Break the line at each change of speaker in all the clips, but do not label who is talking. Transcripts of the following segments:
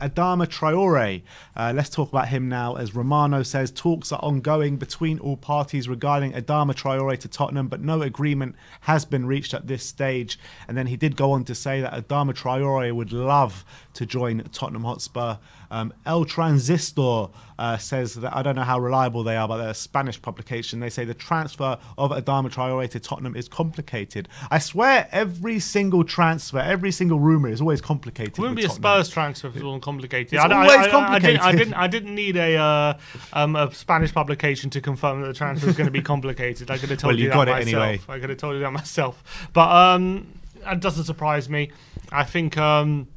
Adama Traore. Let's talk about him now, as Romano says talks are ongoing between all parties regarding Adama Traore to Tottenham, but no agreement has been reached at this stage. And then he did go on to say that Adama Traore would love to join Tottenham Hotspur. El Transistor says that, I don't know how reliable they are, but they're a Spanish publication. They say the transfer of Adama Traore to Tottenham is complicated. I swear every single transfer, every single rumour is always complicated.
It wouldn't be a Spurs transfer if it wasn't complicated.
It's always complicated.
I didn't need a Spanish publication to confirm that the transfer was going to be complicated. I could have told you that myself. Anyway. I could have told you that myself. But it doesn't surprise me. I think, again,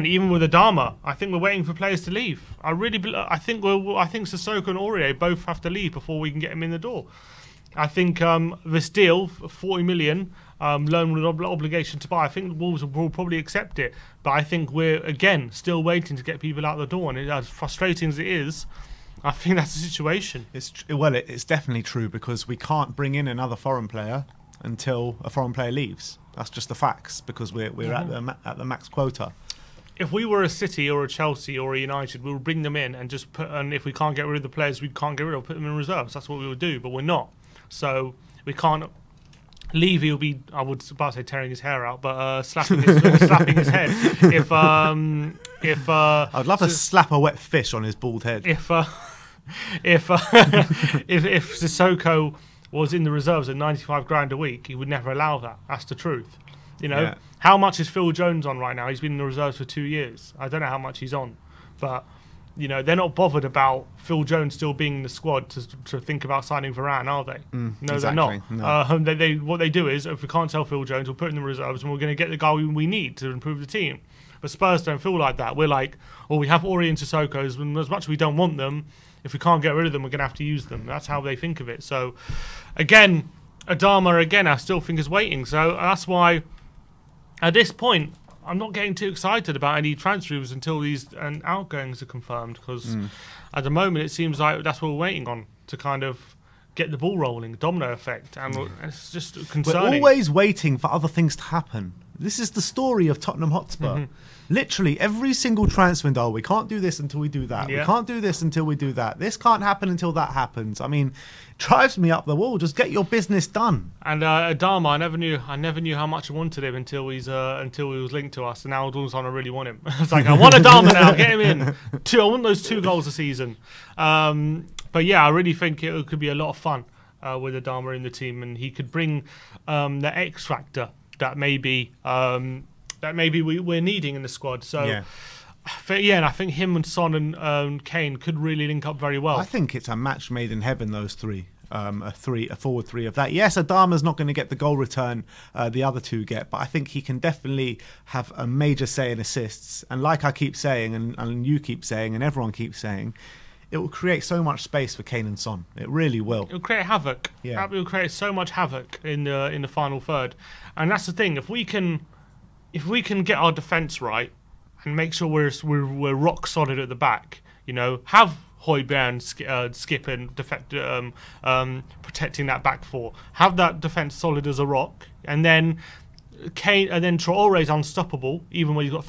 even with Adama, I think we're waiting for players to leave. I think Sissoko and Aurier both have to leave before we can get him in the door. I think this deal, 40 million loan with obligation to buy, I think Wolves will probably accept it. But I think we're again still waiting to get people out the door, and as frustrating as it is, I think that's the situation.
It's definitely true, because we can't bring in another foreign player until a foreign player leaves. That's just the facts, because we're at the max quota.
If we were a City or a Chelsea or a United, we would bring them in and just put. And if we can't get rid of the players we can't get rid of, put them in reserves. That's what we would do. But we're not. So we can't. Levy will be, I would about to say tearing his hair out, but slapping his head. If I'd
love to slap a wet fish on his bald head.
If Sissoko was in the reserves at 95 grand a week, he would never allow that. That's the truth. You know,
Yeah.
How much is Phil Jones on right now? He's been in the reserves for 2 years. I don't know how much he's on, but you know they're not bothered about Phil Jones still being in the squad to think about signing Varane, are they? No,
exactly.
they're not.
No.
What they do is, if we can't sell Phil Jones, we'll put him in the reserves and we're going to get the guy we need to improve the team. But Spurs don't feel like that. We're like, well, we have Aurier and Sissoko, and as much as we don't want them, if we can't get rid of them, we're going to have to use them. That's how they think of it. So, again, Adama, I still think is waiting. So that's why, at this point, I'm not getting too excited about any transfers until these outgoings are confirmed, because at the moment it seems like that's what we're waiting on to kind of get the ball rolling, domino effect, and it's just concerning.
We're always waiting for other things to happen. This is the story of Tottenham Hotspur. Literally every single transfer window, we can't do this until we do that.
Yeah.
We can't do this until we do that. This can't happen until that happens. I mean, drives me up the wall. Just get your business done.
And Adama, I never knew how much I wanted him until he was linked to us, and now all of a sudden I really want him. It's like, I want Adama now, get him in. I want those 2 goals a season. But yeah, I really think it could be a lot of fun with Adama in the team, and he could bring the X factor that maybe we're needing in the squad. So
Yeah.
and I think him and Son and Kane could really link up very well.
I think it's a match made in heaven, those three. A forward three of that. Yes, Adama's not going to get the goal return the other two get, but I think he can definitely have a major say in assists. And like I keep saying, and you keep saying, and everyone keeps saying, it will create so much space for Kane and Son. It really will.
It'll create havoc.
Yeah.
It will create so much havoc in the final third. And that's the thing. If we can get our defence right and make sure we're rock solid at the back, you know, have Højbjerg, Skip and protecting that back four, have that defence solid as a rock, and then Kane, and then Traore's unstoppable, even when you've got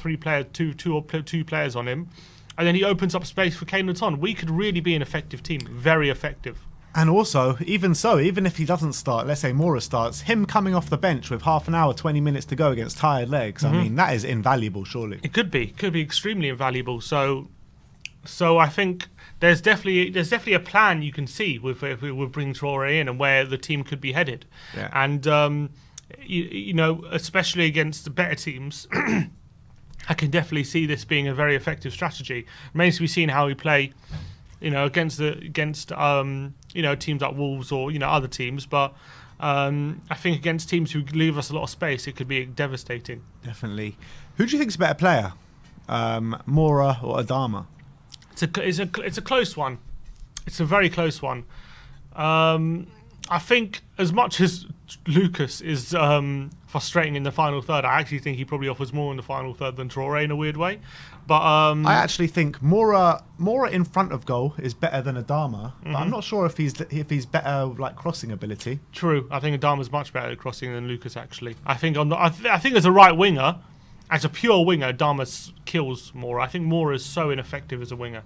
two players on him. And then he opens up space for Kane and Son. We could really be an effective team, very effective.
And also, even if he doesn't start, let's say Moura starts, him coming off the bench with half an hour, 20 minutes to go against tired legs, I mean, that is invaluable, surely.
It could be extremely invaluable. So I think there's definitely a plan you can see with if we would bring Traore in and where the team could be headed.
Yeah.
And you know, especially against the better teams. I can definitely see this being a very effective strategy. Remains to be seen how we play, you know, against you know, teams like Wolves or, you know, other teams. But I think against teams who leave us a lot of space, it could be devastating.
Definitely. Who do you think is a better player, Moura or Adama?
It's a close one. It's a very close one. I think as much as Lucas is frustrating in the final third, I actually think he probably offers more in the final third than Traore in a weird way. But
I actually think Moura in front of goal is better than Adama, but I'm not sure if he's better like crossing ability.
True, I think Adama's much better at crossing than Lucas. Actually, I think I think as a right winger, as a pure winger, Adama kills Moura. I think Moura is so ineffective as a winger.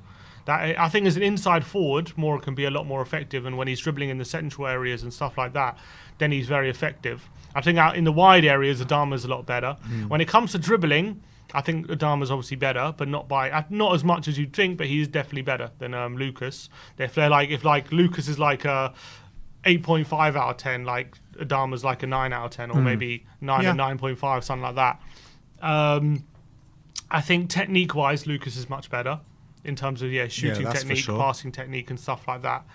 That I think as an inside forward, Moura can be a lot more effective, and when he's dribbling in the central areas and stuff like that, then he's very effective. I think out in the wide areas, Adama's a lot better. When it comes to dribbling, I think Adama's obviously better, but not as much as you'd think. But he's definitely better than Lucas. If Lucas is like a 8.5 out of 10, like Adama's like a 9 out of 10, or maybe 9 and 9.5, something like that. I think technique-wise, Lucas is much better in terms of shooting technique, passing technique, and stuff like that.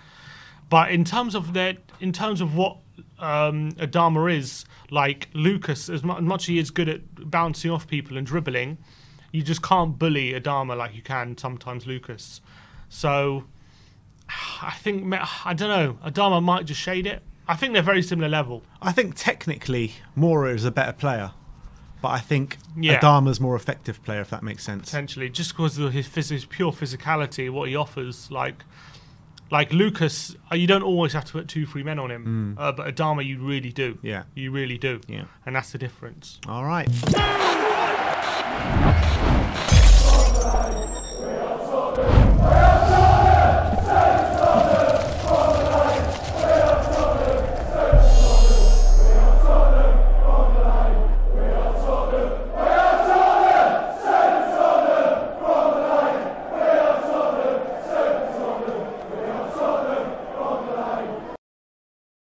But in terms of what Adama is, like Lucas, as much as he is good at bouncing off people and dribbling, you just can't bully Adama like you can sometimes Lucas. So I don't know, Adama might just shade it. I think they're very similar level.
I think technically Moura is a better player, but I think Adama's more effective player, if that makes sense.
Potentially, just because of his pure physicality, what he offers, like Lucas, you don't always have to put 2-3 men on him, but Adama, you really do.
Yeah,
you really do.
Yeah,
and that's the difference.
All right.